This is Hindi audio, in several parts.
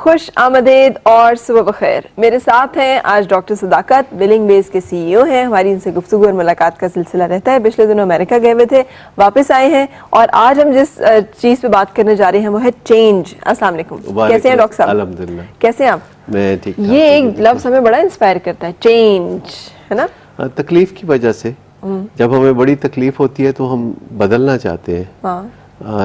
खुश आमदेद और सुबह बखैर। मेरे साथ हैं आज डॉक्टर सदाकत, बिलिंग बेस के सीईओ हैं। हमारी इनसे गुफ्तगू और मुलाकात का सिलसिला रहता है। पिछले दिनों अमेरिका गए हुए थे, वापस आए हैं और आज हम जिस चीज पे बात करने जा रहे हैं वो है चेंज। अस्सलाम वालेकुम, कैसे हैं डॉक्टर साहब? अल्हम्दुलिल्लाह, कैसे हैं आप? मैं ठीक। ये एक लफ्ज हमें बड़ा इंस्पायर करता है, चेंज, है ना? तकलीफ की वजह से जब हमें बड़ी तकलीफ होती है तो हम बदलना चाहते हैं। हाँ।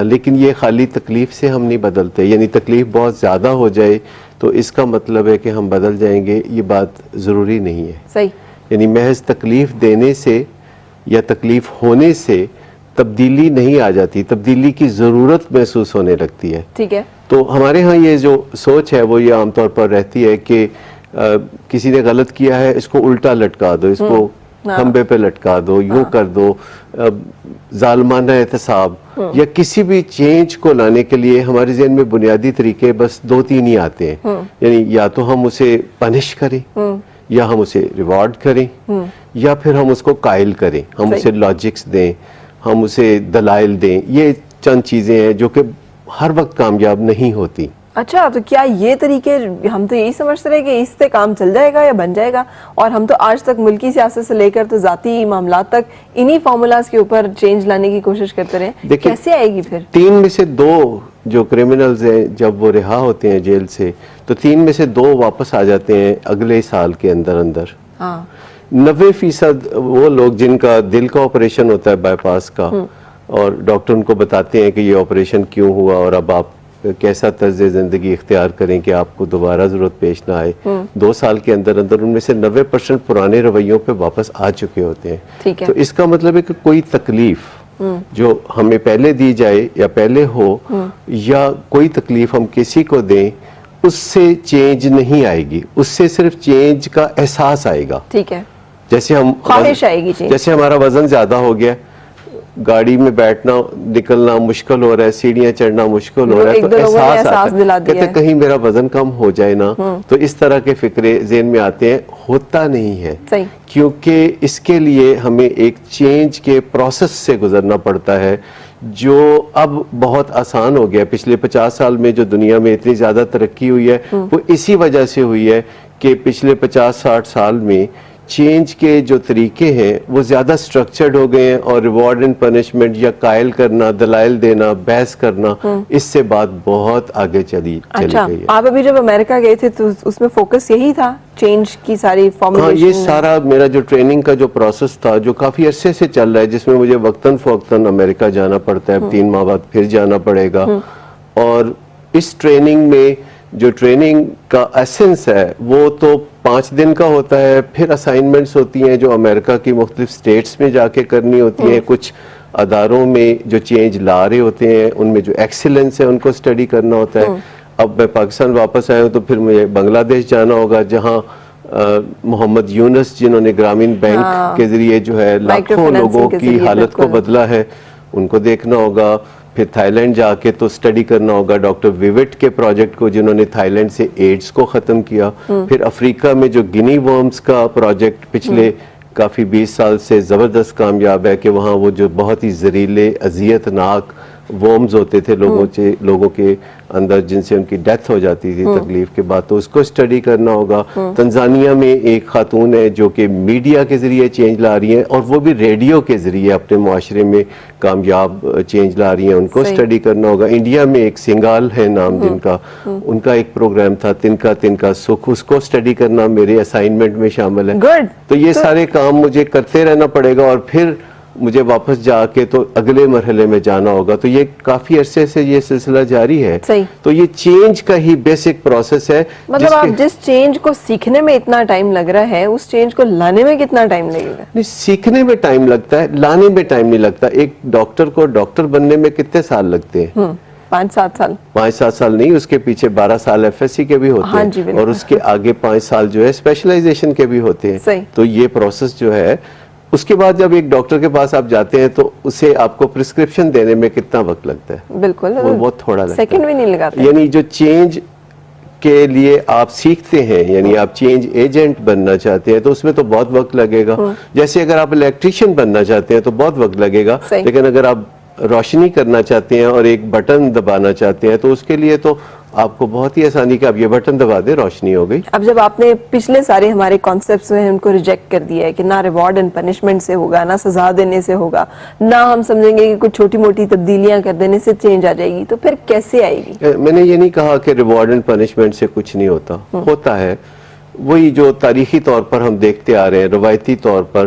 लेकिन ये खाली तकलीफ से हम नहीं बदलते, यानी तकलीफ बहुत ज़्यादा हो जाए तो इसका मतलब है कि हम बदल जाएंगे, ये बात ज़रूरी नहीं है। सही। यानी महज तकलीफ देने से या तकलीफ होने से तब्दीली नहीं आ जाती, तब्दीली की ज़रूरत महसूस होने लगती है। ठीक है। तो हमारे यहाँ ये जो सोच है वो ये आमतौर पर रहती है कि किसी ने गलत किया है, इसको उल्टा लटका दो, इसको खंबे पे लटका दो, यूं कर दो, जालमाना एहतसाब, या किसी भी चेंज को लाने के लिए हमारे ज़हन में बुनियादी तरीके बस दो तीन ही आते हैं। यानी या तो हम उसे पनिश करें, या हम उसे रिवॉर्ड करें, या फिर हम उसको कायल करें, हम उसे लॉजिक्स दें, हम उसे दलाइल दें। ये चंद चीज़ें हैं जो कि हर वक्त कामयाब नहीं होती। अच्छा, तो क्या ये तरीके, हम तो यही समझते रहे कि इससे काम चल जाएगा या बन जाएगा, और हम तो आज तक मुल्की सियासत से लेकर तो जाती मामलात तक इन्हीं फार्मूलाज के ऊपर चेंज लाने की कोशिश करते रहे। कैसे आएगी फिर? 3 में से 2 जो क्रिमिनल्स हैं जब वो रिहा होते हैं जेल से तो 3 में से 2 वापस आ जाते हैं अगले साल के अंदर अंदर। हाँ। 90% वो लोग जिनका दिल का ऑपरेशन होता है बाईपास का, और डॉक्टर उनको बताते हैं कि ये ऑपरेशन क्यों हुआ और अब आप कैसा तर्ज ज़िंदगी इख्तियार करें कि आपको दोबारा ज़रूरत पेश ना आए, 2 साल के अंदर अंदर उनमें से 90% पुराने रवैयों पे वापस आ चुके होते हैं। ठीक है। तो इसका मतलब है कि कोई तकलीफ जो हमें पहले दी जाए या पहले हो, या कोई तकलीफ हम किसी को दें, उससे चेंज नहीं आएगी, उससे सिर्फ चेंज का एहसास आएगा। ठीक है। जैसे हम ख्वाहिश आएगी चेंज। जैसे हमारा वजन ज्यादा हो गया, गाड़ी में बैठना निकलना मुश्किल हो रहा है, सीढ़ियां चढ़ना मुश्किल हो रहा है, तो एहसास आता है, कहते कहीं मेरा वजन कम हो जाए ना। तो इस तरह के फिक्रे ज़हन में आते हैं। होता नहीं है, क्योंकि इसके लिए हमें एक चेंज के प्रोसेस से गुजरना पड़ता है जो अब बहुत आसान हो गया। पिछले 50 साल में जो दुनिया में इतनी ज्यादा तरक्की हुई है वो इसी वजह से हुई है कि पिछले 50-60 साल में चेंज के जो तरीके हैं वो ज्यादा स्ट्रक्चर्ड हो गए हैं, और रिवॉर्ड एंड पनिशमेंट या कायल करना, दलाइल देना, बहस करना, इससे बात बहुत आगे चली गई है। आप अभी जब अमेरिका गए थे तो उसमें फोकस यही था, चेंज की सारी फॉर्मुलेशन? हाँ, ये सारा मेरा जो ट्रेनिंग का जो प्रोसेस था जो काफी अरसे से चल रहा है, जिसमें मुझे वक्तन फवक्तन अमेरिका जाना पड़ता है, 3 माह बाद फिर जाना पड़ेगा। और इस ट्रेनिंग में जो ट्रेनिंग का एसेंस है वो तो 5 दिन का होता है, फिर असाइनमेंट्स होती हैं जो अमेरिका की मुख्तलिफ स्टेट्स में जाके करनी होती हैं, कुछ अदारों में जो चेंज ला रहे होते हैं उनमें जो एक्सीलेंस है उनको स्टडी करना होता है। अब मैं पाकिस्तान वापस आया हूँ तो फिर मुझे बांग्लादेश जाना होगा, जहाँ मोहम्मद यूनुस जिन्होंने ग्रामीण बैंक के जरिए जो है लाखों लोगों की हालत को बदला है, उनको देखना होगा। फिर थाईलैंड जाके तो स्टडी करना होगा डॉक्टर विविट के प्रोजेक्ट को, जिन्होंने थाईलैंड से एड्स को ख़त्म किया। फिर अफ्रीका में जो गिनी वर्म्स का प्रोजेक्ट पिछले काफ़ी 20 साल से ज़बरदस्त कामयाब है कि वहाँ वो जो बहुत ही जहरीले अजियतनाक वर्म्स होते थे लोगों के अंदर, जिनसे उनकी डेथ हो जाती थी तकलीफ के बाद, तो उसको स्टडी करना होगा। तंजानिया में एक खातून है जो कि मीडिया के जरिए चेंज ला रही हैं, और वो भी रेडियो के जरिए अपने मुआशरे में कामयाब चेंज ला रही हैं, उनको स्टडी करना होगा। इंडिया में एक सिंगाल है नाम जिनका, उनका एक प्रोग्राम था तिनका तिनका सुख, उसको स्टडी करना मेरे असाइनमेंट में शामिल है। तो ये सारे काम मुझे करते रहना पड़ेगा, और फिर मुझे वापस जाके तो अगले मरहले में जाना होगा। तो ये काफी अरसे से ये सिलसिला जारी है। तो ये चेंज का ही बेसिक प्रोसेस है। मतलब आप जिस चेंज को सीखने में इतना टाइम लग रहा है, उस चेंज को लाने में कितना टाइम लगेगा? नहीं, सीखने में टाइम लगता है, लाने में टाइम नहीं लगता। एक डॉक्टर को डॉक्टर बनने में कितने साल लगते हैं? 5-7 साल। 5-7 साल नहीं, उसके पीछे 12 साल FSC के भी होते हैं, और उसके आगे 5 साल जो है स्पेशलाइजेशन के भी होते हैं। तो ये प्रोसेस जो है, उसके बाद जब एक डॉक्टर के पास आप जाते हैं तो उसे आपको प्रिस्क्रिप्शन देने में कितना वक्त लगता है? बिल्कुल, वो बहुत थोड़ा लगता है, सेकंड भी नहीं लगाते। यानी जो चेंज के लिए आप सीखते हैं, यानी आप चेंज एजेंट बनना चाहते हैं, तो उसमें तो बहुत वक्त लगेगा। जैसे अगर आप इलेक्ट्रिशियन बनना चाहते हैं तो बहुत वक्त लगेगा, लेकिन अगर आप रोशनी करना चाहते हैं और एक बटन दबाना चाहते हैं तो उसके लिए तो आपको बहुत ही आसानी का, अब ये बटन दबा दे, रोशनी हो गई। अब जब आपने पिछले सारे हमारे कॉन्सेप्ट्स हैं उनको रिजेक्ट कर दिया है कि ना रिवॉर्ड एंड पनिशमेंट से होगा, ना सजा देने से होगा, ना हम समझेंगे कि कुछ छोटी मोटी तब्दीलियां कर देने से चेंज आ जाएगी, तो फिर कैसे आएगी? मैंने ये नहीं कहा कि रिवॉर्ड एंड पनिशमेंट से कुछ नहीं होता, होता है। वही जो तारीखी तौर पर हम देखते आ रहे हैं, रवायती तौर पर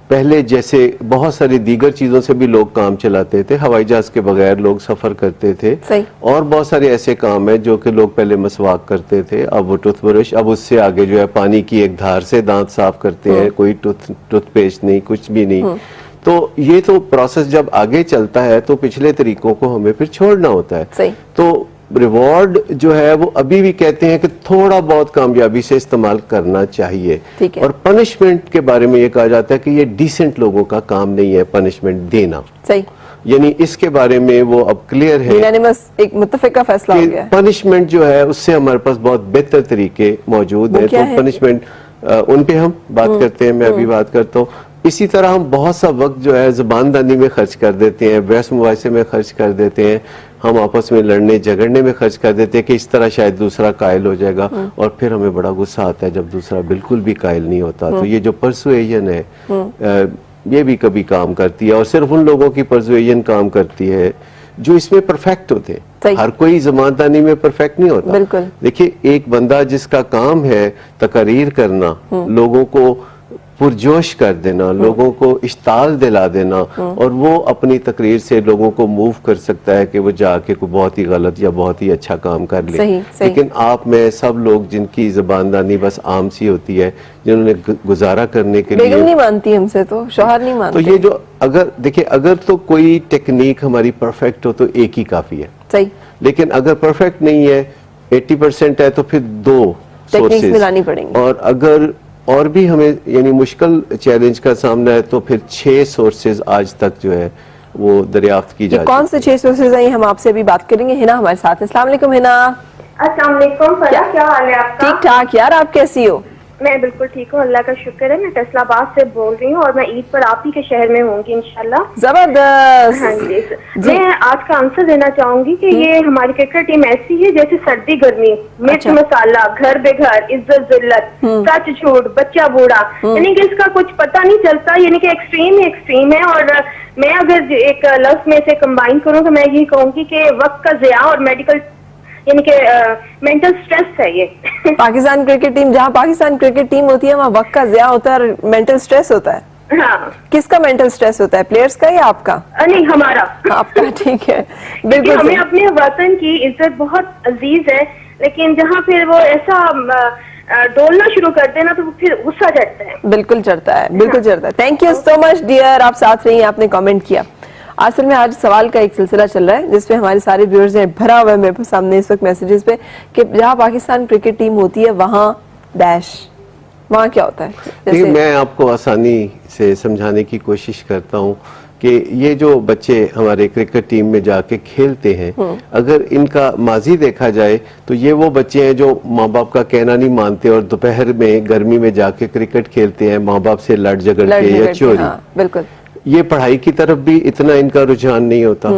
पहले जैसे बहुत सारी दीगर चीजों से भी लोग काम चलाते थे, हवाई जहाज के बगैर लोग सफर करते थे। सही। और बहुत सारे ऐसे काम हैं जो कि लोग पहले मसवाक करते थे, अब वो टूथब्रश, अब उससे आगे जो है पानी की एक धार से दांत साफ करते हैं, कोई टूथपेस्ट नहीं, कुछ भी नहीं। तो ये तो प्रोसेस जब आगे चलता है तो पिछले तरीकों को हमें फिर छोड़ना होता है। सही। तो रिवॉर्ड जो है वो अभी भी कहते हैं कि थोड़ा बहुत कामयाबी से इस्तेमाल करना चाहिए। ठीक है। और पनिशमेंट के बारे में ये कहा जाता है कि ये डिसेंट लोगों का काम नहीं है पनिशमेंट देना। सही। यानी इसके बारे में वो अब क्लियर है, यूनानिमस एक मुत्तफिका फैसला हो गया है। पनिशमेंट जो है उससे हमारे पास बहुत बेहतर तरीके मौजूद वो हैं। क्या तो है? पनिशमेंट उन पे हम बात करते हैं, मैं अभी बात करता हूँ। इसी तरह हम बहुत सा वक्त जो है जुबानदानी में खर्च कर देते हैं, बहस मुबाहिसे में खर्च कर देते हैं, हम आपस में लड़ने झगड़ने में खर्च कर देते हैं कि इस तरह शायद दूसरा कायल हो जाएगा, और फिर हमें बड़ा गुस्सा आता है जब दूसरा बिल्कुल भी कायल नहीं होता। तो ये जो परसुएजन है ये भी कभी काम करती है, और सिर्फ उन लोगों की परसुएजन काम करती है जो इसमें परफेक्ट होते हैं। हर कोई ज़मानदानी में परफेक्ट नहीं होता। बिल्कुल। देखिए, एक बंदा जिसका काम है तकरीर करना, लोगों को पुरजोश कर देना, लोगों को इश्ताल दिला देना, और वो अपनी तकरीर से लोगों को मूव कर सकता है कि वो जाके कोई बहुत ही गलत या बहुत ही अच्छा काम कर ले। सही, सही। लेकिन आप में सब लोग जिनकी ज़बानदानी बस आम सी होती है, जिन्होंने गुजारा करने के लिए, बेगम नहीं मानती हमसे, तो शौहर नहीं मानते। तो ये जो अगर देखिए, अगर तो कोई टेक्निक हमारी परफेक्ट हो तो एक ही काफी है। सही। लेकिन अगर परफेक्ट नहीं है, 80% है, तो फिर दो टेक्निक्स सोर्सेज मिलानी पड़ेंगी। और अगर और भी हमें यानी मुश्किल चैलेंज का सामना है तो फिर 6 सोर्सेज आज तक जो है वो दरियाफ्त की जा कौन से 6 सोर्सेज हैं, हम आपसे अभी बात करेंगे। हिना हमारे साथ है। अस्सलाम वालेकुम हिना। अस्सलाम वालेकुम फराह, क्या हाल है आपका? ठीक ठाक यार, आप कैसी हो? मैं बिल्कुल ठीक हूँ, अल्लाह का शुक्र है। मैं फैसलाबाद से बोल रही हूँ और मैं ईद पर आप ही के शहर में होंगी इंशाल्लाह। जबरदस्त। हाँ जी। मैं आज का आंसर देना चाहूंगी कि ये हमारी क्रिकेट टीम ऐसी है जैसे सर्दी गर्मी, मिर्च मसाला, घर बेघर, इज्जत जिल्लत, सच झूठ, बच्चा बूढ़ा, यानी कि इसका कुछ पता नहीं चलता, यानी कि एक्सट्रीम ही एक्सट्रीम है। और मैं अगर एक लफ्ज में से कंबाइन करूँ तो मैं यही कहूँगी कि वक्त का ज़िया और मेडिकल यानी कि मेंटल स्ट्रेस है ये। पाकिस्तान क्रिकेट टीम, जहाँ पाकिस्तान क्रिकेट टीम होती है वहाँ वक्त का ज़िया होता है और मेंटल स्ट्रेस होता है। हाँ। किसका मेंटल स्ट्रेस होता है, प्लेयर्स का या आपका? नहीं, हमारा। आपका, ठीक है। बिल्कुल। हमें अपने वतन की इज्जत बहुत अजीज है, लेकिन जहाँ फिर वो ऐसा डोलना शुरू कर देना तो फिर गुस्सा चढ़ता है। बिल्कुल चढ़ता है, बिल्कुल चढ़ता है। Thank you so much dear, आप साथ रही, आपने कमेंट किया। असल में आज सवाल का एक सिलसिला चल रहा है जिसपे हमारे सारे व्यूअर्स हैं भरा हुआ है मेरे सामने इस वक्त मैसेजेस पे कि जहाँ पाकिस्तान क्रिकेट टीम होती है वहाँ डैश, वहाँ क्या होता है? देखिए, मैं आपको आसानी से समझाने की कोशिश करता हूँ कि ये जो बच्चे हमारे क्रिकेट टीम में जाके खेलते हैं, अगर इनका माजी देखा जाए तो ये वो बच्चे हैं जो माँ बाप का कहना नहीं मानते और दोपहर में गर्मी में जाके क्रिकेट खेलते हैं, माँ बाप से लड़ झगड़ के या चोरी। हाँ, बिल्कुल। ये पढ़ाई की तरफ भी इतना इनका रुझान नहीं होता,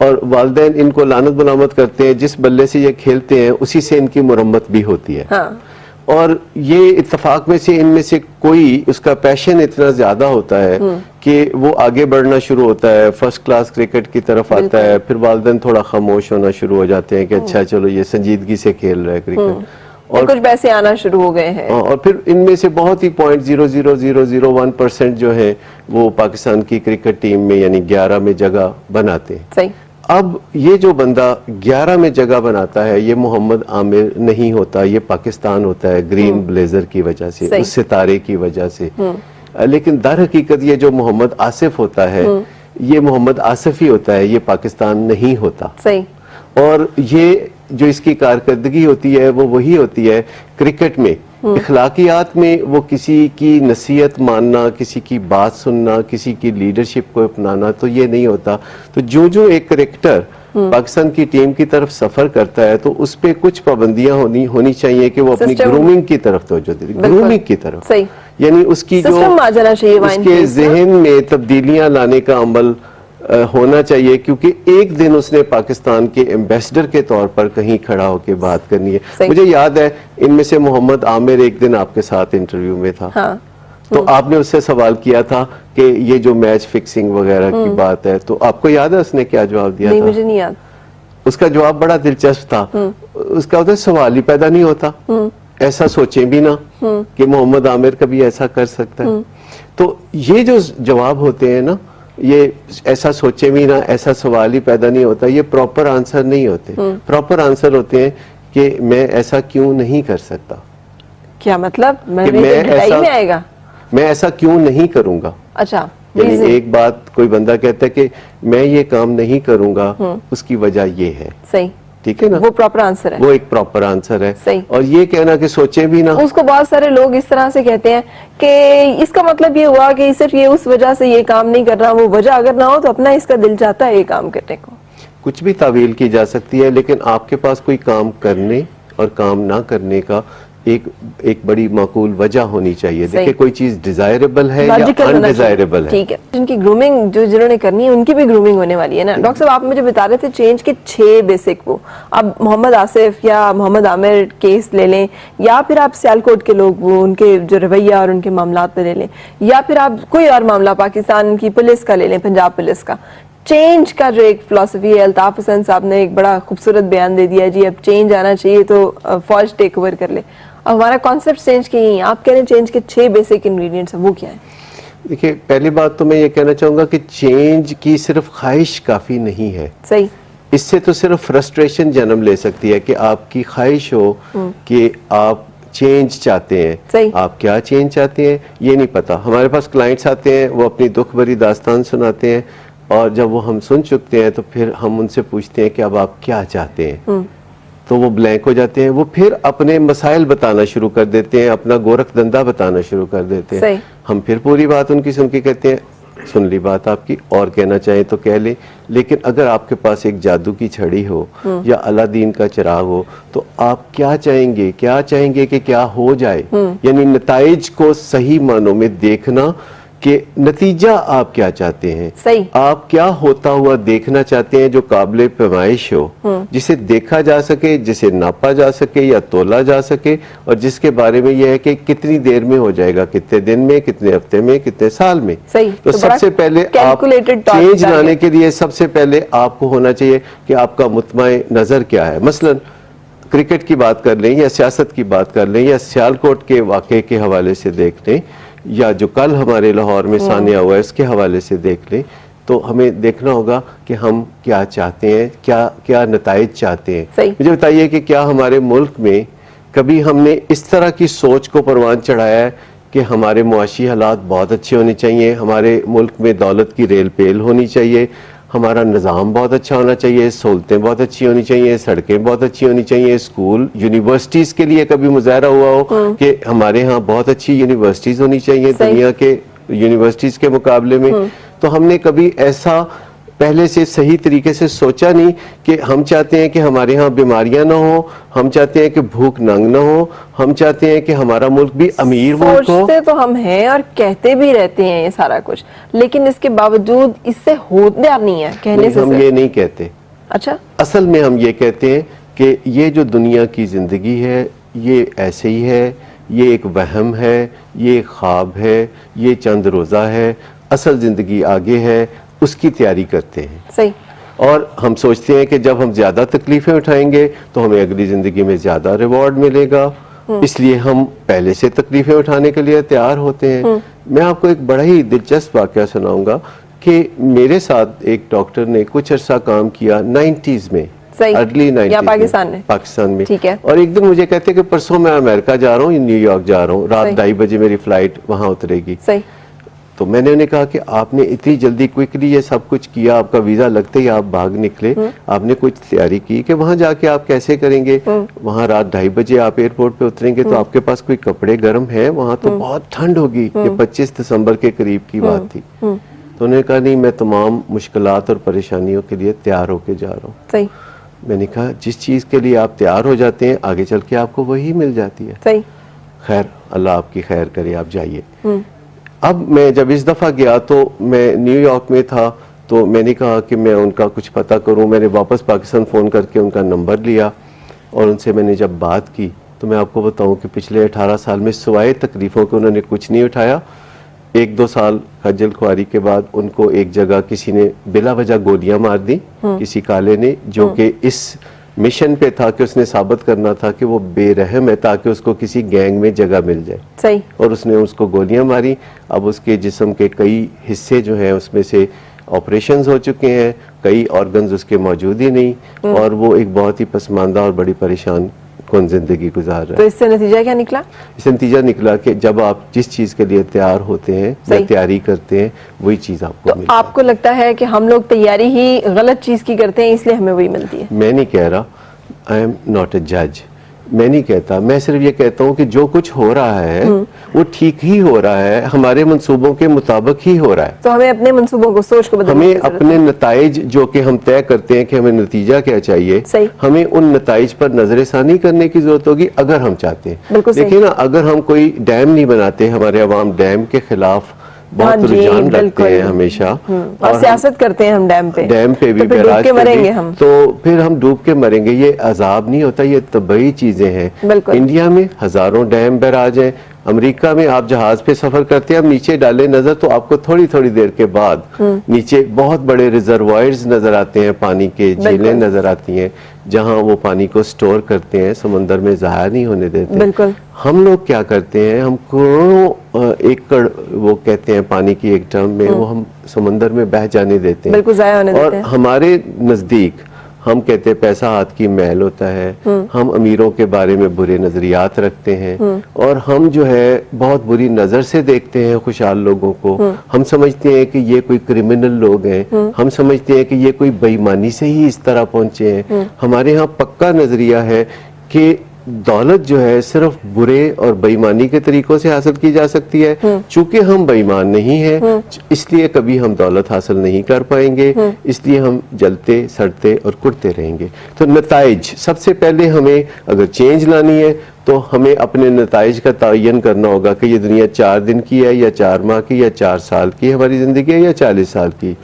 और वालिदैन इनको लानत बुलामत करते हैं, जिस बल्ले से ये खेलते हैं उसी से इनकी मुरम्मत भी होती है। हाँ। और ये इत्तेफाक में से इनमें से कोई, उसका पैशन इतना ज्यादा होता है कि वो आगे बढ़ना शुरू होता है, फर्स्ट क्लास क्रिकेट की तरफ आता है, फिर वालिदैन थोड़ा खामोश होना शुरू हो जाते हैं कि अच्छा चलो ये संजीदगी से खेल रहा है क्रिकेट, और कुछ पैसे आना शुरू हो गए हैं। और फिर इनमें से बहुत ही 0.00001% जो है वो पाकिस्तान की क्रिकेट टीम में यानी 11 में जगह बनाते हैं। सही। अब ये जो बंदा 11 में जगह बनाता है ये मोहम्मद आमिर नहीं होता, ये पाकिस्तान होता है ग्रीन ब्लेजर की वजह से, उस सितारे की वजह से। लेकिन दर हकीकत ये जो मोहम्मद आसिफ होता है ये मोहम्मद आसिफ ही होता है, ये पाकिस्तान नहीं होता। सही। और ये जो इसकी कारकर्दगी होती है वो वही होती है क्रिकेट में, इखलाकियात में वो किसी की नसीहत मानना, किसी की बात सुनना, किसी की लीडरशिप को अपनाना, तो ये नहीं होता। तो जो एक क्रिकेटर पाकिस्तान की टीम की तरफ सफर करता है तो उस पे कुछ पाबंदियां होनी चाहिए कि वो अपनी ग्रूमिंग की तरफ तवज्जो दे, ग्रूमिंग की तरफ। सही। यानी उसकी जो आ जाना चाहिए, उसके जहन में तब्दीलियां लाने का अमल होना चाहिए, क्योंकि एक दिन उसने पाकिस्तान के एम्बेसडर के तौर पर कहीं खड़ा होकर बात करनी है। मुझे याद है इनमें से मोहम्मद आमिर एक दिन आपके साथ इंटरव्यू में था। हाँ। तो आपने उससे सवाल किया था कि ये जो मैच फिक्सिंग वगैरह की बात है, तो आपको याद है उसने क्या जवाब दिया नहीं, था? मुझे नहीं याद। उसका जवाब बड़ा दिलचस्प था। उसका होता सवाल ही पैदा नहीं होता, ऐसा सोचें भी ना कि मोहम्मद आमिर कभी ऐसा कर सकता है। तो ये जो जवाब होते हैं ना, ये ऐसा सोचे भी ना, ऐसा सवाल ही पैदा नहीं होता, ये प्रॉपर आंसर नहीं होते। प्रॉपर आंसर होते हैं कि मैं ऐसा क्यों नहीं कर सकता। क्या मतलब? कि मैं ऐसा में आएगा, मैं ऐसा क्यों नहीं करूंगा। अच्छा, यानी एक बात कोई बंदा कहता है कि मैं ये काम नहीं करूंगा, उसकी वजह ये है। सही, ठीक है ना, वो प्रॉपर आंसर है, वो एक प्रॉपर आंसर है। सही। और ये कहना कि सोचे भी ना, उसको बहुत सारे लोग इस तरह से कहते हैं कि इसका मतलब ये हुआ कि सिर्फ ये उस वजह से ये काम नहीं कर रहा, वो वजह अगर ना हो तो अपना इसका दिल चाहता है ये काम करने को। कुछ भी तावील की जा सकती है, लेकिन आपके पास कोई काम करने और काम ना करने का एक बड़ी माकूल वजह होनी चाहिए। देखिए कोई चीज डिजायरेबल है या अनडिजायरेबल है। ठीक है, जिनकी ग्रूमिंग जिन्होंने करनी है उनकी भी ग्रूमिंग होने वाली है ना। डॉक्टर साहब आप मुझे बता रहे थे चेंज के 6 बेसिक, वो अब मोहम्मद आसिफ या मोहम्मद आमिर केस ले लें, या फिर आप सियालकोट के लोग वो उनके जो रवैया और उनके मामलात पे ले लें, या फिर आप कोई और मामला पाकिस्तान की पुलिस का ले लें, पंजाब पुलिस का। चेंज का जो एक फिलॉसफी है, अल्ताफ हुसैन साहब ने एक बड़ा खूबसूरत बयान दे दिया जी, अब चेंज आना चाहिए तो फौज टेक ओवर कर ले। अब हमारा कॉन्सेप्ट चेंज के ही, आप कह रहे हैं चेंज के 6 बेसिक इंग्रेडिएंट्स हैं, वो क्या है? देखिए पहली बात तो मैं ये कहना चाहूंगा कि चेंज की सिर्फ ख्वाहिश काफी नहीं है। सही, इससे तो सिर्फ फ्रस्ट्रेशन जन्म ले सकती है कि आपकी ख्वाहिश हो कि आप चेंज चाहते हैं। सही। आप क्या चेंज चाहते हैं ये नहीं पता। हमारे पास क्लाइंट्स आते हैं, वो अपनी दुख भरी दास्तान सुनाते हैं, और जब वो हम सुन चुकते हैं तो फिर हम उनसे पूछते हैं कि अब आप क्या चाहते हैं। तो वो ब्लैंक हो जाते हैं, वो फिर अपने मसाइल बताना शुरू कर देते हैं, अपना गोरख धंधा बताना शुरू कर देते हैं। हम फिर पूरी बात उनकी सुन के कहते हैं सुन ली बात आपकी, और कहना चाहें तो कह ले, लेकिन अगर आपके पास एक जादू की छड़ी हो या अलादीन का चिराग हो तो आप क्या चाहेंगे? क्या चाहेंगे कि क्या हो जाए? यानी नताइज को सही मानों में देखना कि नतीजा आप क्या चाहते हैं। सही। आप क्या होता हुआ देखना चाहते हैं जो काबिल पैमाइश हो, जिसे देखा जा सके, जिसे नापा जा सके या तोला जा सके, और जिसके बारे में यह है कि कितनी देर में हो जाएगा, कितने दिन में, कितने हफ्ते में, कितने साल में। सही। तो सबसे पहले आप चेंज लाने के लिए सबसे पहले आपको होना चाहिए कि आपका मुतमई नजर क्या है। मसलन क्रिकेट की बात कर लें या सियासत की बात कर लें या सियालकोट के वाक़े के हवाले से देख लें, या जो कल हमारे लाहौर में सानिया हुआ है इसके हवाले से देख लें, तो हमें देखना होगा कि हम क्या चाहते हैं, क्या क्या नताइज चाहते हैं। मुझे बताइए कि क्या हमारे मुल्क में कभी हमने इस तरह की सोच को परवान चढ़ाया है कि हमारे मुआशी हालात बहुत अच्छे होने चाहिए, हमारे मुल्क में दौलत की रेल पेल होनी चाहिए, हमारा निज़ाम बहुत अच्छा होना चाहिए, सहूलतें बहुत अच्छी होनी चाहिए, सड़कें बहुत अच्छी होनी चाहिए, स्कूल यूनिवर्सिटीज़ के लिए कभी मुजाहरा हुआ हो कि हमारे यहाँ बहुत अच्छी यूनिवर्सिटीज़ होनी चाहिए दुनिया के यूनिवर्सिटीज़ के मुकाबले में? तो हमने कभी ऐसा पहले से सही तरीके से सोचा नहीं कि हम चाहते हैं कि हमारे यहाँ बीमारियां ना हो, हम चाहते हैं कि भूख नंग ना हो, हम चाहते हैं कि हमारा मुल्क भी अमीर मुल्क हो। सोचते तो हम हैं और कहते भी रहते हैं ये सारा कुछ, लेकिन इसके बावजूद इससे होता नहीं है कहने से। हम ये नहीं कहते। अच्छा, असल में हम ये कहते हैं कि ये जो दुनिया की जिंदगी है ये ऐसे ही है, ये एक वहम है, ये एक ख्वाब है, ये चंद रोज़ा है, असल जिंदगी आगे है, उसकी तैयारी करते हैं। सही। और हम सोचते हैं कि जब हम ज्यादा तकलीफें उठाएंगे तो हमें अगली जिंदगी में ज्यादा रिवॉर्ड मिलेगा, इसलिए हम पहले से तकलीफें उठाने के लिए तैयार होते हैं। मैं आपको एक बड़ा ही दिलचस्प वाकया सुनाऊंगा कि मेरे साथ एक डॉक्टर ने कुछ अरसा काम किया 90s में, अर्ली 90s पाकिस्तान में। ठीक है। और एक दिन मुझे कहते कि परसों मैं अमेरिका जा रहा हूँ, न्यूयॉर्क जा रहा हूँ, रात 2:30 बजे मेरी फ्लाइट वहां उतरेगी। सही। तो मैंने उन्हें कहा कि आपने इतनी जल्दी क्विकली ये सब कुछ किया, आपका वीजा लगते ही आप भाग निकले, आपने कुछ तैयारी की कि वहां जाके आप कैसे करेंगे? वहां रात 2:30 बजे आप एयरपोर्ट पे उतरेंगे तो आपके पास कोई कपड़े गर्म है? वहां तो बहुत ठंड होगी। ये 25 दिसंबर के करीब की बात थी। तो उन्होंने कहा नहीं, मैं तमाम मुश्किलात और परेशानियों के लिए तैयार होके जा रहा हूँ। सही। मैंने कहा जिस चीज के लिए आप तैयार हो जाते हैं आगे चल के आपको वही मिल जाती है। सही। खैर, अल्लाह आपकी खैर करे, आप जाइए। अब मैं जब इस दफ़ा गया तो मैं न्यूयॉर्क में था, तो मैंने कहा कि मैं उनका कुछ पता करूं। मैंने वापस पाकिस्तान फ़ोन करके उनका नंबर लिया और उनसे मैंने जब बात की तो मैं आपको बताऊं कि पिछले 18 साल में सिवाय तकलीफ़ों के उन्होंने कुछ नहीं उठाया। 1-2 साल खज्जल खुआरी के बाद उनको एक जगह किसी ने बिला वजह गोलियां मार दी, किसी काले ने, जो कि इस मिशन पे था कि उसने साबित करना था कि वो बेरहम है ताकि उसको किसी गैंग में जगह मिल जाए। सही। और उसने उसको गोलियां मारी। अब उसके जिस्म के कई हिस्से जो हैं उसमें से ऑपरेशंस हो चुके हैं, कई ऑर्गन्स उसके मौजूद ही नहीं, और वो एक बहुत ही पसमानदा और बड़ी परेशान कौन जिंदगी गुजार रहा है। तो इससे नतीजा क्या निकला? इससे नतीजा निकला कि जब आप जिस चीज के लिए तैयार होते हैं या तैयारी करते हैं वही चीज आपको तो मिलती है। आपको लगता है कि हम लोग तैयारी ही गलत चीज की करते हैं इसलिए हमें वही मिलती है? मैं नहीं कह रहा, आई एम नॉट ए जज, मैं नहीं कहता, मैं सिर्फ ये कहता हूँ कि जो कुछ हो रहा है वो ठीक ही हो रहा है, हमारे मंसूबों के मुताबिक ही हो रहा है। तो हमें अपने मंसूबों को, सोच को बदलने हमें की जरूरत अपने नताइज जो कि हम तय करते हैं कि हमें नतीजा क्या चाहिए, सही। हमें उन नताइज पर नजरसानी करने की जरूरत होगी अगर हम चाहते हैं। बिल्कुल सही। देखिए ना, अगर हम कोई डैम नहीं बनाते, हमारे अवाम डैम के खिलाफ बहुत हाँ जी, रुझान रखते बिल्कुल। हैं हमेशा, और सियासत करते हैं हम डैम पे भी, तो फिर डूब बैराज के पे मरेंगे भी, हम। तो फिर हम डूब के मरेंगे। ये अजाब नहीं होता, ये तबई चीजें हैं। बिल्कुल। इंडिया में हजारों डैम बैराज हैं, अमेरिका में आप जहाज पे सफर करते हैं, आप नीचे डाले नजर तो आपको थोड़ी थोड़ी देर के बाद नीचे बहुत बड़े रिजर्वायर्स नजर आते हैं, पानी के झीलें नजर आती हैं जहां वो पानी को स्टोर करते हैं, समंदर में ज़ाया नहीं होने देते। बिल्कुल। हम लोग क्या करते हैं, हम करोड़ों एकड़, वो कहते हैं पानी की एक टर्म में, वो हम समंदर में बह जाने देते हैं, बिल्कुल ज़ाया होने देते और हैं। हमारे नजदीक हम कहते हैं पैसा हाथ की मैल होता है, हम अमीरों के बारे में बुरे नजरियात रखते हैं, और हम जो है बहुत बुरी नजर से देखते हैं खुशहाल लोगों को। हम समझते हैं कि ये कोई क्रिमिनल लोग हैं, हम समझते हैं कि ये कोई बेईमानी से ही इस तरह पहुंचे हैं। हमारे यहाँ पक्का नजरिया है कि दौलत जो है सिर्फ बुरे और बेईमानी के तरीकों से हासिल की जा सकती है। चूंकि हम बेईमान नहीं हैं, इसलिए कभी हम दौलत हासिल नहीं कर पाएंगे, इसलिए हम जलते सड़ते और कुटते रहेंगे। तो नताइज सबसे पहले, हमें अगर चेंज लानी है तो हमें अपने नताइज का तयन करना होगा कि ये दुनिया 4 दिन की है या 4 माह की या 4 साल की हमारी जिंदगी है या 40 साल की।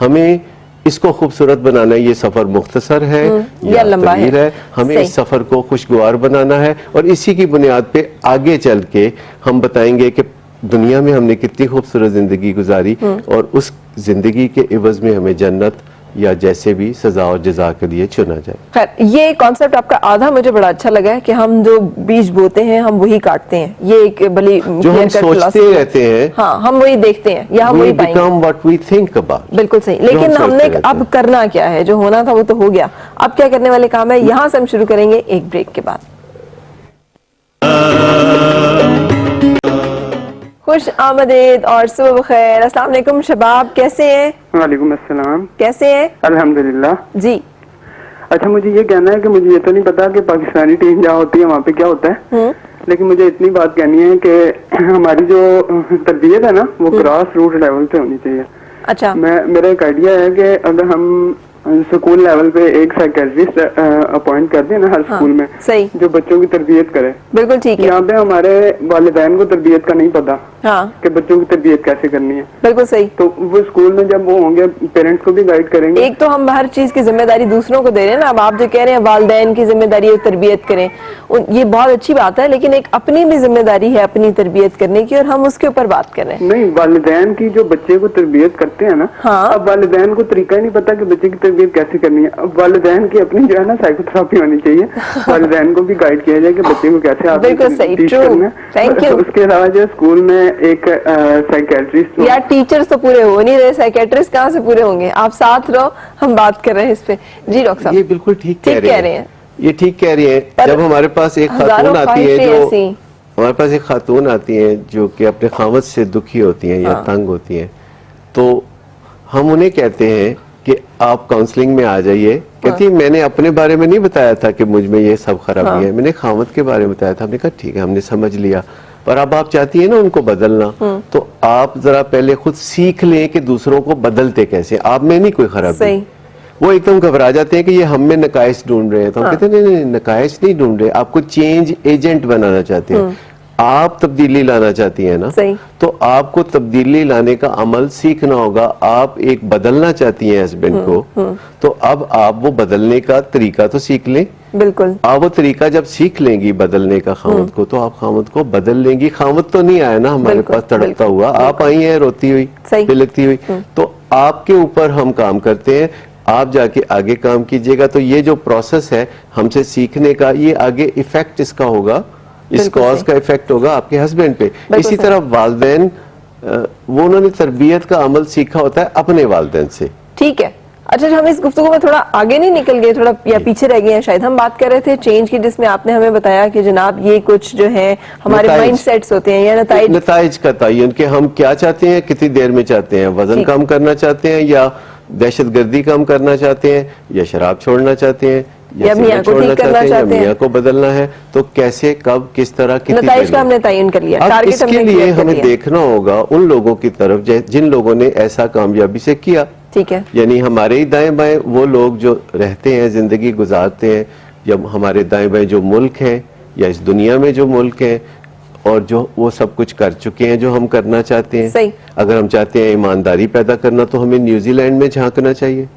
हमें इसको खूबसूरत बनाना है, ये सफर मुख्तसर है या लंबा है, हमें इस सफर को खुशगवार बनाना है, और इसी की बुनियाद पे आगे चल के हम बताएंगे कि दुनिया में हमने कितनी खूबसूरत जिंदगी गुजारी, और उस जिंदगी के इवज में हमें जन्नत या जैसे भी सजा और जजा के लिए चुना जाए। खैर, ये कॉन्सेप्ट आपका आधा मुझे बड़ा अच्छा लगा है कि हम जो बीज बोते हैं हम वही काटते हैं। ये एक बड़ी जो हम सोचते रहते हैं, हाँ, हम वही देखते हैं या हम वही पाएंगे। become what we think about। बिल्कुल सही। लेकिन हमने अब करना क्या है? जो होना था वो तो हो गया, अब क्या करने वाले काम है, यहाँ से हम शुरू करेंगे एक ब्रेक के बाद। खुश आमदीद और सुबह बखैर। अस्सलाम वालेकुम शबाब, कैसे हैं? वालेकुम अस्सलाम। कैसे हैं? अल्हम्दुलिल्लाह जी। अच्छा, मुझे ये कहना है कि मुझे ये तो नहीं पता कि पाकिस्तानी टीम जहाँ होती है वहाँ पे क्या होता है, लेकिन मुझे इतनी बात कहनी है कि हमारी जो तरबियत है ना वो ग्रास रूट लेवल पे होनी चाहिए। अच्छा। मेरा एक आइडिया है कि अगर हम स्कूल लेवल पे एक साइकेट्रिस्ट अपॉइंट कर दें ना हर स्कूल में, सही, जो बच्चों की तरबियत करे। बिल्कुल ठीक है। यहाँ पे हमारे वालिदैन को तरबियत का नहीं पता, हाँ, कि बच्चों की तरबियत कैसे करनी है। बिल्कुल सही। तो वो स्कूल में जब वो होंगे, पेरेंट्स को भी गाइड करेंगे। एक तो हम हर चीज की जिम्मेदारी दूसरों को दे रहे हैं ना। अब आप जो कह रहे हैं वालिदैन की जिम्मेदारी है तरबियत करें, ये बहुत अच्छी बात है, लेकिन एक अपनी भी जिम्मेदारी है अपनी तरबियत करने की, और हम उसके ऊपर बात कर रहे हैं। नहीं, वालिदैन की जो बच्चे को तरबियत करते हैं ना, हाँ। अब वालिदैन को तरीका ही नहीं पता कि बच्चे की तरबियत कैसे करनी है। अब वालिदैन की अपनी जो है ना साइकोथेरेपी होनी चाहिए, वालिदैन को भी गाइड किया जाए कि बच्चे को कैसे आप बिल्कुल सही, टीच ट्रू, करना है। Thank you. उसके अलावा जो स्कूल में एक साइकेट्रिस्ट, यार टीचर्स तो पूरे हो नहीं रहे, साइकेट्रिस्ट कहाँ से पूरे होंगे? आप साथ रहो, हम बात कर रहे हैं इस पे। जी डॉक्टर साहब, ये बिल्कुल ठीक कह रहे हैं, ये ठीक कह रही हैं। जब हमारे पास एक खातून आती है जो हमारे पास एक खातून आती है जो कि अपने खावत से दुखी होती हैं या तंग होती हैं, तो हम उन्हें कहते हैं कि आप काउंसलिंग में आ जाइए। कहती है मैंने अपने बारे में नहीं बताया था कि मुझ में ये सब खराबी है, मैंने खावत के बारे में बताया था। हमने कहा ठीक है, हमने समझ लिया, पर अब आप चाहती है ना उनको बदलना, तो आप जरा पहले खुद सीख लें कि दूसरों को बदलते कैसे। आप में नहीं कोई खराबी। वो एकदम घबरा जाते हैं कि ये हम में नकाइश ढूंढ रहे हैं, तो हम कहते हैं नहीं नहीं, नकाइश नहीं ढूंढ रहे, आपको चेंज एजेंट बनाना चाहते हैं। आप तब्दीली लाना चाहती हैं ना, सही। तो आपको तब्दीली लाने का अमल सीखना होगा। आप एक बदलना चाहती हैं हस्बैंड को, तो अब आप वो बदलने का तरीका तो सीख लें। बिल्कुल। आप वो तरीका जब सीख लेंगी बदलने का खामद को, तो आप खामद को बदल लेंगी। खामद तो नहीं आया ना हमारे बिल्कुल, पास तड़पता बिल्कुल, हुआ, आप आई हैं रोती हुई, सही। बिलखती हुई, तो आपके ऊपर हम काम करते हैं, आप जाके आगे काम कीजिएगा। तो ये जो प्रोसेस है हमसे सीखने का, ये आगे इफेक्ट इसका होगा, इस बिल्कुल कॉज सही। का इफेक्ट होगा आपके हस्बैंड पे। इसी सही। तरह वालदैन, वो उन्होंने तरबियत का अमल सीखा होता है अपने वालदैन से। ठीक है। अच्छा, हम इस गुफ्तगू में थोड़ा आगे नहीं निकल गए, थोड़ा या पीछे रह गए हैं शायद। हम बात कर रहे थे चेंज की, जिसमें आपने हमें बताया कि जनाब ये कुछ जो है हमारे नताइज। माइंड सेट्स होते हैं या नताइज। नताइज का तयन कि हम क्या चाहते हैं, कितनी देर में चाहते हैं, वजन ठीक। कम करना चाहते हैं या दहशतगर्दी कम करना चाहते हैं या शराब छोड़ना चाहते हैं या मियां सिगरेट को ठीक छोड़ना करना चाहते हैं या चाहते हैं। मियां को बदलना है, तो कैसे, कब, किस तरह, कितनी नताइज देर का में। हमने तयन कर लिया, अब टारगेट इसके हमने लिए क्लियर कर हमें लिया। देखना होगा उन लोगों की तरफ जिन लोगों ने ऐसा कामयाबी से किया। ठीक है। यानी हमारे ही दाएं बाएं वो लोग जो रहते हैं, जिंदगी गुजारते हैं, या हमारे दाएं बाएं जो मुल्क हैं या इस दुनिया में जो मुल्क हैं, और जो वो सब कुछ कर चुके हैं जो हम करना चाहते हैं। सही। अगर हम चाहते हैं ईमानदारी पैदा करना, तो हमें न्यूजीलैंड में झांकना चाहिए।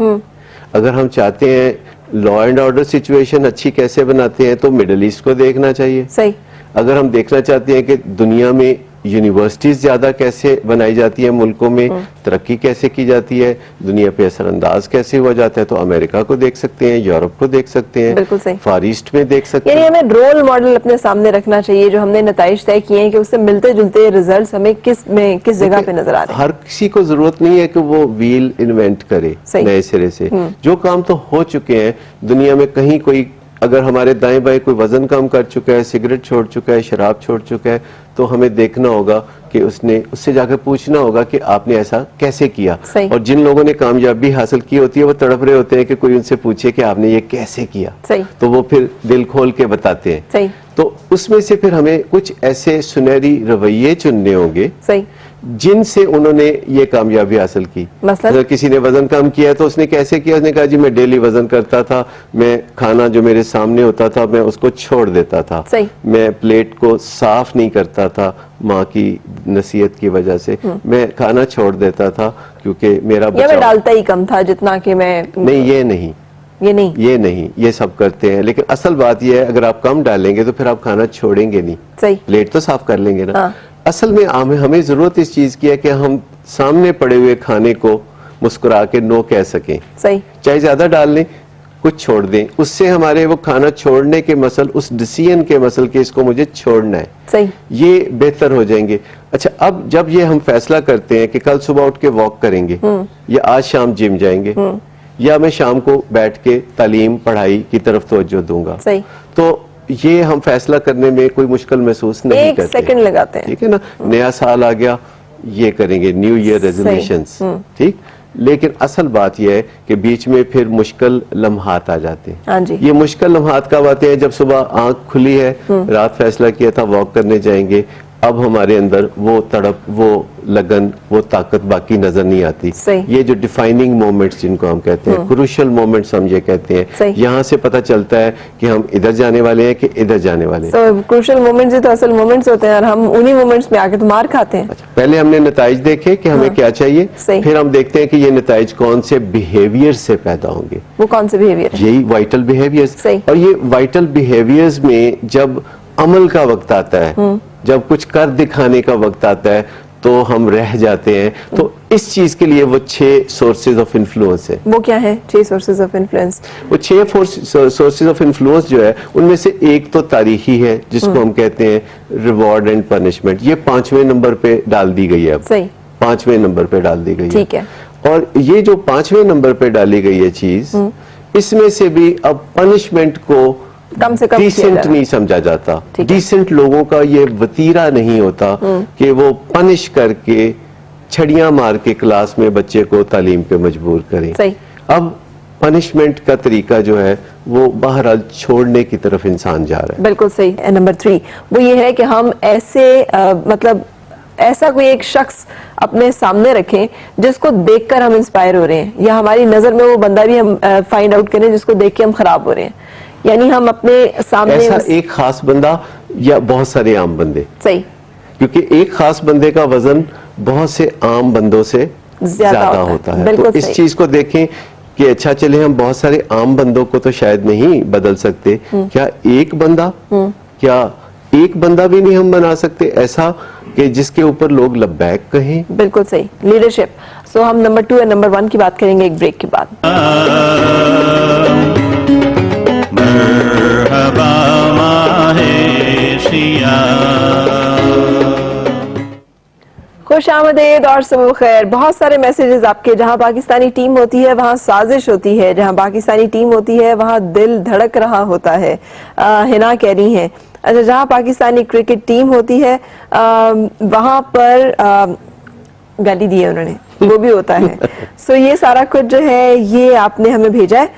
अगर हम चाहते हैं लॉ एंड ऑर्डर सिचुएशन अच्छी कैसे बनाते हैं, तो मिडिल ईस्ट को देखना चाहिए। सही। अगर हम देखना चाहते हैं कि दुनिया में यूनिवर्सिटीज ज्यादा कैसे बनाई जाती है, मुल्कों में तरक्की कैसे की जाती है, दुनिया पे असरअंदाज कैसे हुआ जाता है, तो अमेरिका को देख सकते हैं, यूरोप को देख सकते हैं, बिल्कुल सही। फार ईस्ट में देख सकते यानी हैं। हमें रोल मॉडल अपने सामने रखना चाहिए, जो हमने नताइज तय किए हैं कि उससे मिलते जुलते रिजल्ट्स हमें किस जगह पे नजर आ रहे हैं। हर किसी को जरूरत नहीं है कि वो व्हील इन्वेंट करे सही। नए सिरे से। जो काम तो हो चुके हैं दुनिया में, कहीं कोई अगर हमारे दाएं बाएं कोई वजन कम कर चुका है, सिगरेट छोड़ चुका है, शराब छोड़ चुका है, तो हमें देखना होगा कि उससे जाकर पूछना होगा कि आपने ऐसा कैसे किया। सही। और जिन लोगों ने कामयाबी हासिल की होती है, वो तड़प रहे होते हैं कि कोई उनसे पूछे कि आपने ये कैसे किया। सही। तो वो फिर दिल खोल के बताते हैं। सही। तो उसमें से फिर हमें कुछ ऐसे सुनहरी रवैये चुनने होंगे सही। जिनसे उन्होंने ये कामयाबी हासिल की। मसलन? अगर किसी ने वजन कम किया तो उसने कैसे किया? उसने कहा जी मैं डेली वजन करता था, मैं खाना जो मेरे सामने होता था मैं उसको छोड़ देता था, सही। मैं प्लेट को साफ नहीं करता था, माँ की नसीहत की वजह से मैं खाना छोड़ देता था क्योंकि मेरा या मैं बचाव। डालता ही कम था जितना कि मैं। नहीं, ये नहीं, ये सब करते हैं, लेकिन असल बात ये है अगर आप कम डालेंगे तो फिर आप खाना छोड़ेंगे नहीं, सही। प्लेट तो साफ कर लेंगे ना। हाँ। असल में हमें जरूरत इस चीज की है कि हम सामने पड़े हुए खाने को मुस्कुरा के नो कह सकें। सही। चाहे ज्यादा डाल लें, कुछ छोड़ दें, उससे हमारे वो खाना छोड़ने के मसल, उस डिसीजन के मसल के इसको मुझे छोड़ना है, सही। ये बेहतर हो जाएंगे। अच्छा, अब जब ये हम फैसला करते हैं कि कल सुबह उठ के वॉक करेंगे या आज शाम जिम जाएंगे या मैं शाम को बैठ के तालीम पढ़ाई की तरफ तवज्जो दूंगा, सही। तो ये हम फैसला करने में कोई मुश्किल महसूस नहीं एक करते। सेकंड लगाते हैं। ठीक है ना, नया साल आ गया, ये करेंगे, न्यू ईयर रेजोल्यूशंस, ठीक। लेकिन असल बात यह है कि बीच में फिर मुश्किल लम्हात आ जाते हैं। हाँ जी। ये मुश्किल लम्हात कब आते हैं? जब सुबह आंख खुली है, रात फैसला किया था वॉक करने जाएंगे, अब हमारे अंदर वो तड़प, वो लगन, वो ताकत बाकी नजर नहीं आती। सही। ये जो डिफाइनिंग मोमेंट्स जिनको हम कहते हैं, क्रूशियल मोमेंट्स हम ये कहते हैं, सही। यहाँ से पता चलता है कि हम इधर जाने वाले हैं कि इधर जाने वाले हैं। क्रूशियल मोमेंट्स ही तो असल मोमेंट्स होते हैं और हम उन्हीं मोमेंट्स में आके तो मार खाते हैं। पहले हमने नताइज देखे कि हमें क्या चाहिए, सही। फिर हम देखते हैं कि ये नताइज कौन से बिहेवियर से पैदा होंगे। वो कौन से बिहेवियर है? यही वाइटल बिहेवियर्स। सही। और ये वाइटल बिहेवियर्स में जब अमल का वक्त आता है, जब कुछ कर दिखाने का वक्त आता है, तो हम रह जाते हैं। तो इस चीज के लिए वो 6 सोर्सेज ऑफ इन्फ्लुएंस है। वो क्या है 6 सोर्सेज ऑफ इन्फ्लुएंस? वो 6 सोर्सेज ऑफ इन्फ्लुएंस जो है, उनमें से एक तो तारीखी है जिसको हम कहते हैं रिवॉर्ड एंड पनिशमेंट। ये 5वें नंबर पे डाल दी गई है अब। सही। 5वें नंबर पे डाल दी गई है। ठीक है। और ये जो 5वें नंबर पे डाली गई है चीज, इसमें से भी अब पनिशमेंट को कम से कम डिसेंट नहीं समझा जाता। ठीक है। डिसेंट लोगों का ये वतीरा नहीं होता कि वो पनिश करके, छड़ियां मार के क्लास में बच्चे को तालीम पे मजबूर करें। सही। अब पनिशमेंट का तरीका जो है वो बहरहाल छोड़ने की तरफ इंसान जा रहा है। बिल्कुल सही। नंबर 3 वो ये है कि हम ऐसे मतलब ऐसा कोई एक शख्स अपने सामने रखें जिसको देखकर हम इंस्पायर हो रहे हैं, या हमारी नजर में वो बंदा भी हम फाइंड आउट करें जिसको देख के हम खराब हो रहे हैं। यानी हम अपने सामने ऐसा एक खास बंदा या बहुत सारे आम बंदे, सही, क्योंकि एक खास बंदे का वजन बहुत से आम बंदों से ज्यादा होता है। बिल्कुल तो इस सही। चीज को देखें कि अच्छा चले हम बहुत सारे आम बंदों को तो शायद नहीं बदल सकते, क्या एक बंदा, क्या एक बंदा भी नहीं हम बना सकते ऐसा कि जिसके ऊपर लोग लब्बैक कहें? बिल्कुल सही, लीडरशिप। सो हम नंबर 2 और नंबर 1 की बात करेंगे एक ब्रेक के बाद। मरहबा माहे शिया। खुश आमदेद और सुबह खैर। बहुत सारे मैसेजेस आपके। जहां पाकिस्तानी टीम होती है वहां साजिश होती है, जहां पाकिस्तानी टीम होती है वहां दिल धड़क रहा होता है, हिना कह रही हैं। अच्छा, जहां पाकिस्तानी क्रिकेट टीम होती है वहां पर गाली दी है उन्होंने, वो भी होता है। सो ये सारा कुछ जो है ये आपने हमें भेजा है।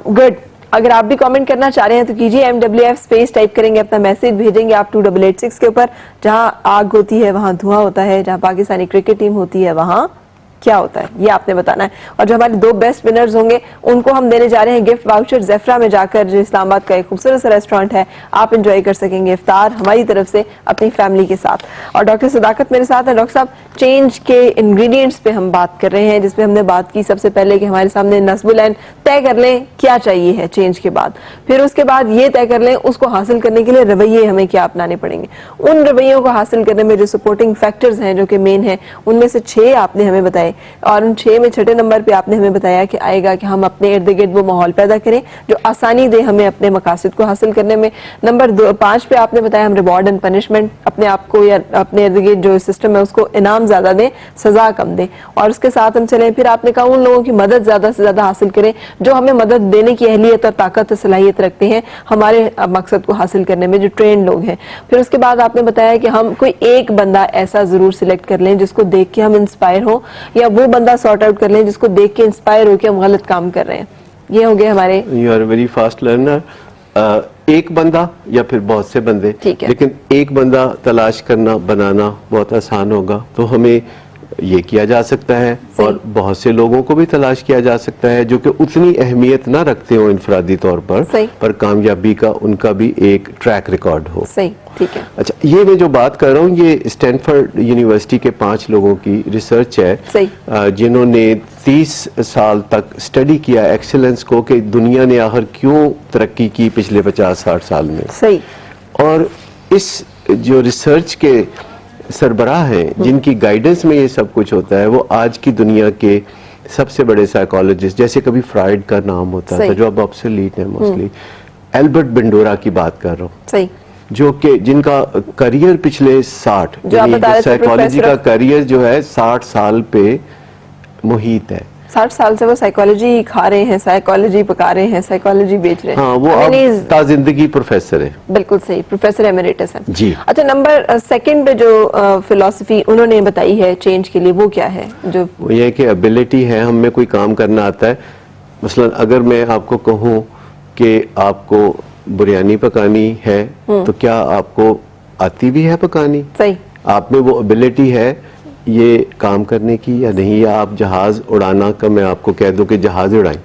गुड। अगर आप भी कमेंट करना चाह रहे हैं तो कीजिए, MWF स्पेस टाइप करेंगे, अपना मैसेज भेजेंगे आप 2886 के ऊपर। जहां आग होती है वहां धुआं होता है, जहां पाकिस्तानी क्रिकेट टीम होती है वहां क्या होता है, ये आपने बताना है। और जो हमारे 2 बेस्ट विनर्स होंगे उनको हम देने जा रहे हैं गिफ्ट वाउचर ज़ेफ्रा में जाकर, जो इस्लामाबाद का एक खूबसूरत सा रेस्टोरेंट है। आप एंजॉय कर सकेंगे इफ्तार हमारी तरफ से अपनी फैमिली के साथ। और डॉक्टर सदाकत मेरे साथ है। डॉक्टर साहब, चेंज के इंग्रेडिएंट्स पे हम बात कर रहे हैं, जिसपे हमने बात की सबसे पहले कि हमारे सामने नस्बुल ऐन तय कर लें क्या चाहिए है चेंज के बाद, फिर उसके बाद ये तय कर लें उसको हासिल करने के लिए रवैये हमें क्या अपनाने पड़ेंगे। उन रवैयों को हासिल करने में जो सपोर्टिंग फैक्टर्स हैं जो कि मेन है, उनमें से 6 आपने हमें बताए, और उन 6 में छठे नंबर पे आपने हमें बताया कि आएगा कि हम अपने इर्द गिर्द वो माहौल पैदा करें जो आसानी दे हमें अपने मकासद को हासिल करने में। नंबर 5 पे आपने बताया हम रिवॉर्ड एंड पनिशमेंट अपने आप को या अपने इर्द गिर्द जो सिस्टम है उसको इनाम ज्यादा दें, सजा कम दें। और उसके साथ हम चलें, फिर आपने कहा उन लोगों की मदद ज्यादा से ज्यादा हासिल करें जो हमें मदद देने की अहलियत और ताकत और सलाहियत रखते हैं हमारे मकसद को हासिल करने में, जो ट्रेन लोग हैं। फिर उसके बाद आपने बताया कि हम कोई एक बंदा ऐसा जरूर सिलेक्ट कर लें जिसको देख के हम इंस्पायर हो, या वो बंदा सॉर्ट आउट कर लें जिसको देख के इंस्पायर हो के हम गलत काम कर रहे हैं। ये हो गए हमारे। You are very fast learner. एक बंदा या फिर बहुत से बंदे, ठीक है। लेकिन एक बंदा तलाश करना बनाना बहुत आसान होगा, तो हमें ये किया जा सकता है। और बहुत से लोगों को भी तलाश किया जा सकता है जो कि उतनी अहमियत ना रखते हो इनफरादी तौर पर, पर कामयाबी का उनका भी एक ट्रैक रिकॉर्ड हो। सही, ठीक है। अच्छा, ये मैं जो बात कर रहा हूँ ये स्टैनफोर्ड यूनिवर्सिटी के 5 लोगों की रिसर्च है, जिन्होंने 30 साल तक स्टडी किया एक्सीलेंस को कि दुनिया ने आखिर क्यों तरक्की की पिछले 50-60 साल में। सही। और इस जो रिसर्च के सरबराह हैं जिनकी गाइडेंस में ये सब कुछ होता है, वो आज की दुनिया के सबसे बड़े साइकोलॉजिस्ट, जैसे कभी फ्राइड का नाम होता था जो अब ऑब्सोलीट है मोस्टली, एल्बर्ट बेंडोरा की बात कर रहा हूँ, सही, जो कि जिनका करियर पिछले 60 साइकोलॉजी का करियर जो है 60 साल पे मुहित है। 60 साल से वो साइकोलॉजी खा रहे हैं, साइकोलॉजी पका रहे हैं, साइकोलॉजी बेच रहे हैं। हाँ, वो अब ताजिंदगी प्रोफेसर है। बिल्कुल सही, प्रोफेसर एमेरिटस है जी। अच्छा, नंबर 2 पे जो फिलॉसफी उन्होंने बताई है चेंज के लिए, वो क्या है? जो वो ये कि एबिलिटी है, हम में कोई काम करना आता है। मसलन अगर मैं आपको कहूँ कि आपको बिरयानी पकानी है, तो क्या आपको आती भी है पकानी? सही। आप में वो एबिलिटी है ये काम करने की या नहीं? या आप जहाज उड़ाना का मैं आपको कह दूं कि जहाज उड़ाएं,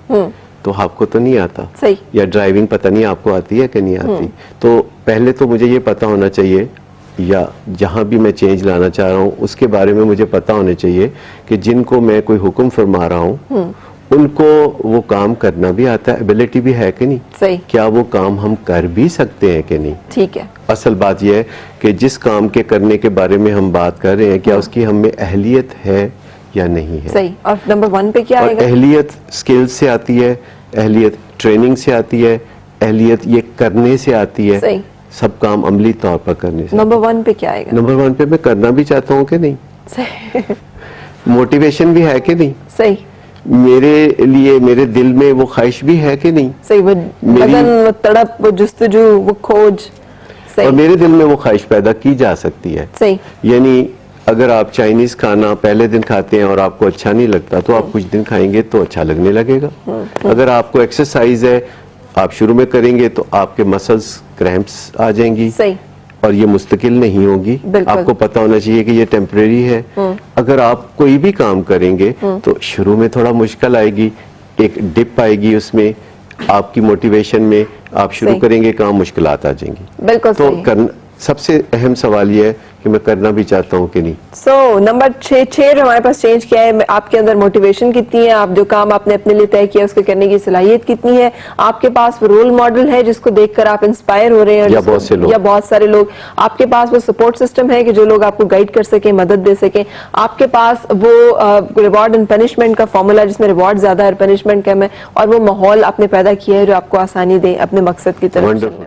तो आपको तो नहीं आता। सही। या ड्राइविंग पता नहीं आपको आती है कि नहीं आती। तो पहले तो मुझे ये पता होना चाहिए, या जहां भी मैं चेंज लाना चाह रहा हूं उसके बारे में मुझे पता होने चाहिए कि जिनको मैं कोई हुक्म फरमा रहा हूं उनको वो काम करना भी आता है, एबिलिटी भी है कि नहीं। सही। क्या वो काम हम कर भी सकते हैं कि नहीं। ठीक है। असल बात यह है कि जिस काम के करने के बारे में हम बात कर रहे हैं, क्या उसकी हम में अहलियत है या नहीं है। सही। और नंबर 1 पे क्या आएगा? अहलियत स्किल्स से आती है, अहलियत ट्रेनिंग से आती है, अहलियत ये करने से आती है। सही। सब काम अमली तौर पर करने से। नंबर 1 पे क्या आएगा? नंबर 1 पे मैं करना भी चाहता हूँ कि नहीं। सही। मोटिवेशन भी है कि नहीं। सही। मेरे लिए मेरे दिल में वो ख्वाहिश भी है कि नहीं। सही। वो लगन, वो तड़प, वो जुस्तजू, वो खोज। सही। और मेरे दिल में वो ख्वाहिश पैदा की जा सकती है। सही। यानी अगर आप चाइनीज खाना पहले दिन खाते हैं और आपको अच्छा नहीं लगता, तो आप कुछ दिन खाएंगे तो अच्छा लगने लगेगा। अगर आपको एक्सरसाइज है, आप शुरू में करेंगे तो आपके मसल्स क्रैम्प्स आ जाएंगी। सही। और ये मुस्तकिल नहीं होगी। आपको पता होना चाहिए कि ये टेम्परेरी है। अगर आप कोई भी काम करेंगे तो शुरू में थोड़ा मुश्किल आएगी, एक डिप आएगी उसमें, आपकी मोटिवेशन में आप शुरू सही। करेंगे काम, मुश्किलात आ जाएंगी। बिल्कुल तो सही। सबसे अहम सवाल ये है कि मैं करना भी चाहता हूँ कि नहीं। सो नंबर 6 जो हमारे पास चेंज किया है, आपके अंदर मोटिवेशन कितनी है, आप जो काम आपने अपने लिए तय किया उसको करने की सलाहियत कितनी है, आपके पास वो रोल मॉडल है जिसको देखकर आप इंस्पायर हो रहे हैं, या बहुत से लोग, या बहुत सारे लोग, आपके पास वो सपोर्ट सिस्टम है कि जो लोग आपको गाइड कर सके, मदद दे सके, आपके पास वो रिवॉर्ड एंड पनिशमेंट का फॉर्मूला जिसमें रिवॉर्ड ज्यादा है, पनिशमेंट कम है, और वो माहौल आपने पैदा किया है जो आपको आसानी दे अपने मकसद की तरफ। वंडरफुल।